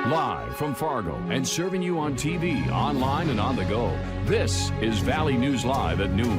Live from Fargo and serving you on TV, online, and on the go. This is Valley News Live at noon.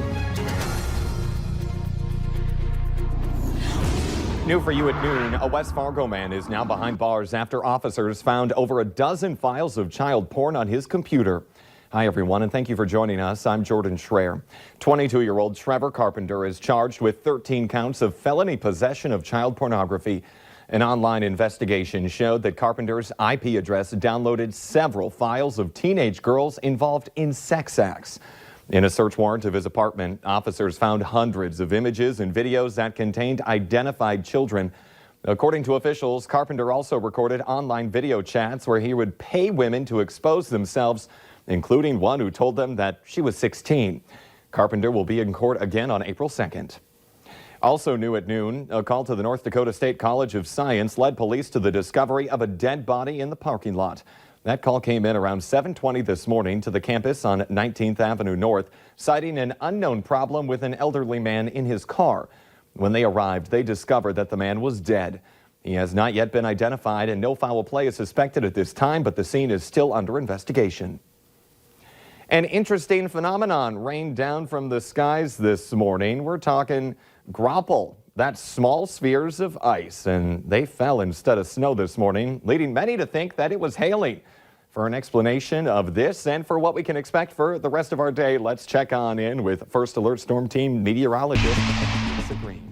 New for you at noon, a West Fargo man is now behind bars after officers found over a dozen files of child porn on his computer. Hi, everyone, and thank you for joining us. I'm Jordan Schreier. 22-year-old Trevor Carpenter is charged with 13 counts of felony possession of child pornography. An online investigation showed that Carpenter's IP address downloaded several files of teenage girls involved in sex acts. In a search warrant of his apartment, officers found hundreds of images and videos that contained identified children. According to officials, Carpenter also recorded online video chats where he would pay women to expose themselves, including one who told them that she was 16. Carpenter will be in court again on April 2nd. Also new at noon, a call to the North Dakota State College of Science led police to the discovery of a dead body in the parking lot. That call came in around 7:20 this morning to the campus on 19th Avenue North, citing an unknown problem with an elderly man in his car. When they arrived, they discovered that the man was dead. He has not yet been identified and no foul play is suspected at this time, but the scene is still under investigation. An interesting phenomenon rained down from the skies this morning. We're talking graupel. That's small spheres of ice, and they fell instead of snow this morning, leading many to think that it was hailing. For an explanation of this and for what we can expect for the rest of our day, let's check on in with First Alert Storm Team meteorologist Lisa Green.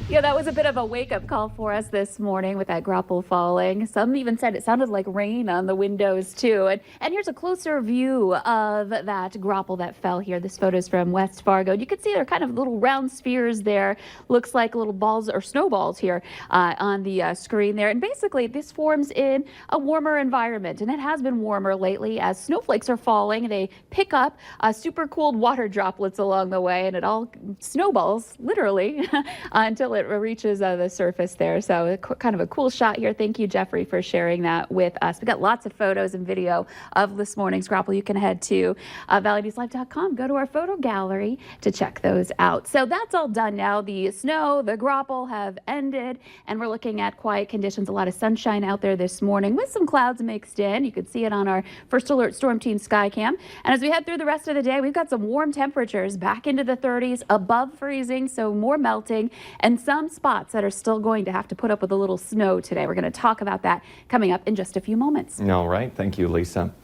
Yeah, that was a bit of a wake-up call for us this morning with that graupel falling. Some even said it sounded like rain on the windows, too. And here's a closer view of that graupel that fell here. This photo is from West Fargo. You can see they're kind of little round spheres there. Looks like little balls or snowballs here on the screen there. And basically, this forms in a warmer environment. And it has been warmer lately as snowflakes are falling. They pick up super cooled water droplets along the way, and it all snowballs, literally, until it reaches the surface there. So kind of a cool shot here. Thank you, Jeffrey, for sharing that with us. We got lots of photos and video of this morning's graupel. You can head to valleynewslive.com. Go to our photo gallery to check those out. So that's all done now. The snow, the graupel have ended, and we're looking at quiet conditions. A lot of sunshine out there this morning with some clouds mixed in. You can see it on our First Alert Storm Team Skycam. And as we head through the rest of the day, we've got some warm temperatures back into the 30s, above freezing, so more melting, and some spots that are still going to have to put up with a little snow today. We're going to talk about that coming up in just a few moments. All right. Thank you, Lisa.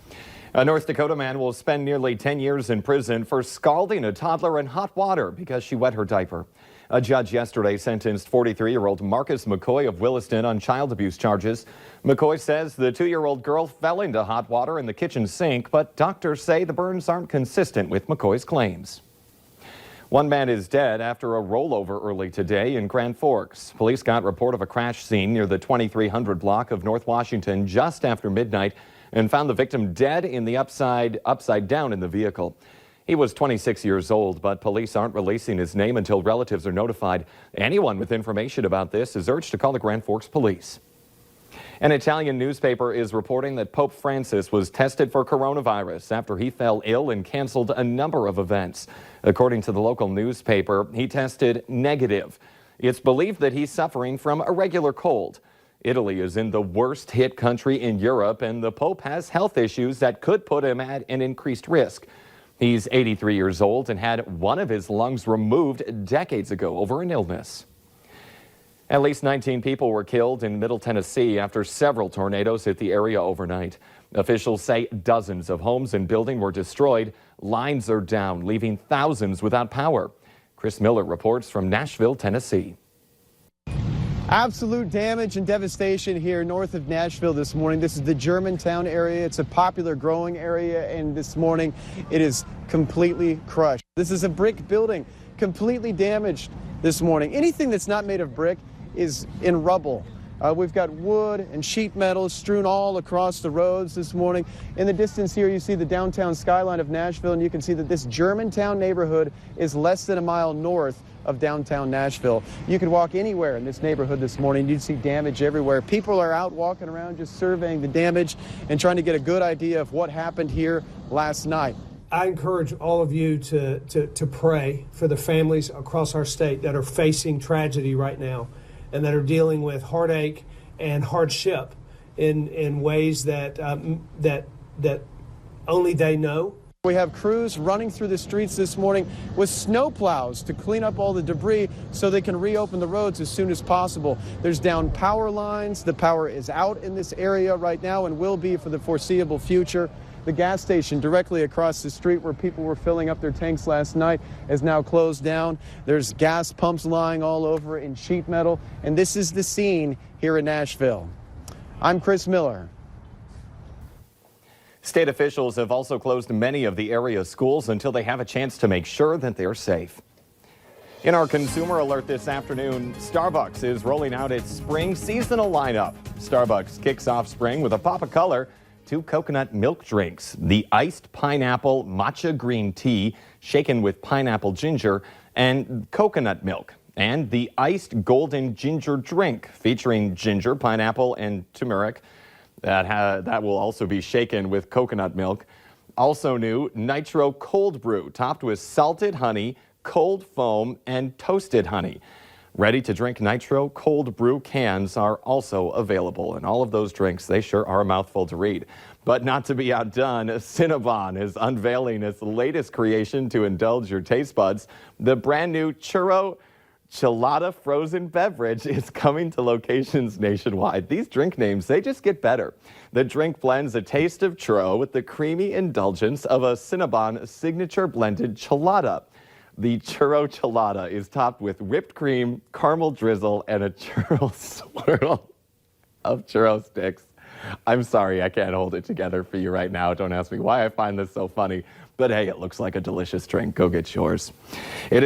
A North Dakota man will spend nearly 10 years in prison for scalding a toddler in hot water because she wet her diaper. A judge yesterday sentenced 43-year-old Marcus McCoy of Williston on child abuse charges. McCoy says the 2-year-old girl fell into hot water in the kitchen sink, but doctors say the burns aren't consistent with McCoy's claims. One man is dead after a rollover early today in Grand Forks. Police got report of a crash scene near the 2300 block of North Washington just after midnight and found the victim dead in the upside down in the vehicle. He was 26 years old, but police aren't releasing his name until relatives are notified. Anyone with information about this is urged to call the Grand Forks police. An Italian newspaper is reporting that Pope Francis was tested for coronavirus after he fell ill and canceled a number of events. According to the local newspaper, he tested negative. It's believed that he's suffering from a regular cold. Italy is in the worst hit country in Europe, and the Pope has health issues that could put him at an increased risk. He's 83 years old and had one of his lungs removed decades ago over an illness. At least 19 people were killed in Middle Tennessee after several tornadoes hit the area overnight. Officials say dozens of homes and buildings were destroyed. Lines are down, leaving thousands without power. Chris Miller reports from Nashville, Tennessee. Absolute damage and devastation here north of Nashville this morning. This is the Germantown area. It's a popular growing area, and this morning it is completely crushed. This is a brick building, completely damaged this morning. Anything that's not made of brick is in rubble. We've got wood and sheet metal strewn all across the roads this morning. In the distance here, you see the downtown skyline of Nashville, and you can see that this Germantown neighborhood is less than a mile north of downtown Nashville. You could walk anywhere in this neighborhood this morning. You'd see damage everywhere. People are out walking around just surveying the damage and trying to get a good idea of what happened here last night. I encourage all of you to pray for the families across our state that are facing tragedy right now and that are dealing with heartache and hardship. in ways that that only they know. We have crews running through the streets this morning with snow plows to clean up all the debris so they can reopen the roads as soon as possible. There's down power lines. The power is out in this area right now and will be for the foreseeable future. The gas station directly across the street where people were filling up their tanks last night is now closed down. There's gas pumps lying all over in sheet metal, and this is the scene here in Nashville. I'm Chris Miller. State officials have also closed many of the area's schools until they have a chance to make sure that they're safe. In our consumer alert this afternoon, Starbucks is rolling out its spring seasonal lineup. Starbucks kicks off spring with a pop of color, 2 coconut milk drinks, the iced pineapple matcha green tea shaken with pineapple ginger and coconut milk, and the iced golden ginger drink featuring ginger, pineapple, and turmeric. That will also be shaken with coconut milk. Also new, Nitro Cold Brew, topped with salted honey, cold foam, and toasted honey. Ready-to-drink Nitro Cold Brew cans are also available. And all of those drinks, they sure are a mouthful to read. But not to be outdone, Cinnabon is unveiling its latest creation to indulge your taste buds. The brand new Churro Chelada frozen beverage is coming to locations nationwide. These drink names, they just get better. The drink blends a taste of churro with the creamy indulgence of a Cinnabon signature blended chelada. The Churro Chelada is topped with whipped cream, caramel drizzle, and a churro swirl of churro sticks. I'm sorry, I can't hold it together for you right now. Don't ask me why I find this so funny. But hey, it looks like a delicious drink. Go get yours. It is